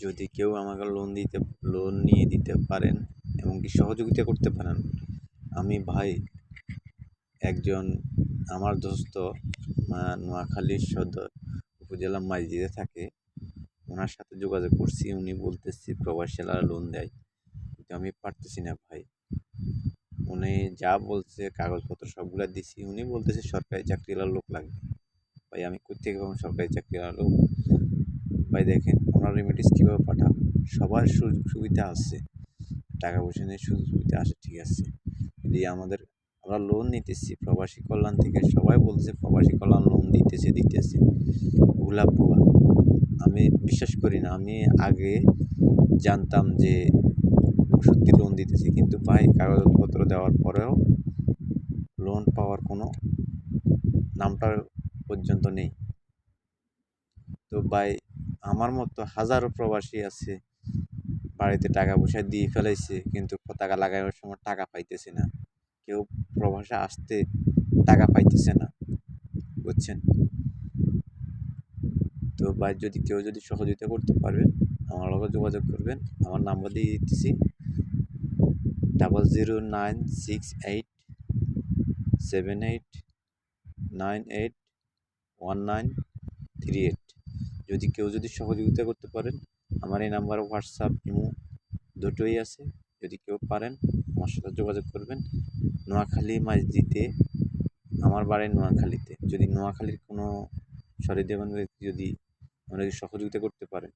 যদি কেউ আমাকে লোন নিয়ে দিতে পারেন এবং কি সহযোগিতা করতে পারেন, আমি ভাই একজন আমার দোস্ত নোয়াখালীর সদর উপজেলা মাইজদিতে থাকে, ওনার সাথে যোগাযোগ করছি। উনি বলতেছে প্রবাসীরা লোন দেয়, কিন্তু আমি পারতেছি না ভাই। উনি যা বলছে কাগজপত্র সবগুলা দিছি, উনি বলতেছে সরকারি চাকরিওয়ালা লোক লাগবে। ভাই আমি কোত্থেকে পাবো সরকারি চাকরিওয়ালা লোক? ভাই দেখেন ওনার রেমিডিস কীভাবে পাঠাবো। সবার সুযোগ সুবিধা আছে, টাকা পয়সা নিয়ে সুযোগ সুবিধা আসে, ঠিক আছে। যদি আমরা লোন নিতেছি প্রবাসী কল্যাণ থেকে, সবাই বলছে প্রবাসী কল্যাণ লোন দিতেছে ভুয়া। আমি বিশ্বাস করি না। আমি আগে জানতাম যে সত্যি লোন দিতেছি, কিন্তু ভাই কাগজপত্র দেওয়ার পরেও লোন পাওয়ার কোনো নামটা পর্যন্ত নেই। তো ভাই আমার মতো হাজারো প্রবাসী আছে, বাড়িতে টাকা পয়সা দিয়ে ফেলাইছে, কিন্তু পতাকা লাগানোর সময় টাকা পাইতেছে না। কেউ প্রবাসে আসতে টাকা পাইতেছে না, বুঝছেন? তো ভাই কেউ যদি সহযোগিতা করতে পারবেন, আমার লগে যোগাযোগ করবেন। আমার নাম্বার দিয়ে দিতেছি 009687898138। যদি কেউ সহযোগিতা করতে পারেন, আমার এই নাম্বারে হোয়াটসঅ্যাপ ইমো দুটোই আছে। যদি কেউ পারেন আমার সাথে যোগাযোগ করবেন। নোয়াখালী মাইজদিতে আমার বাড়ি, নোয়াখালীতে। যদি নোয়াখালীর কোনো সহৃদয়বান ব্যক্তি যদি সহযোগিতা করতে পারেন,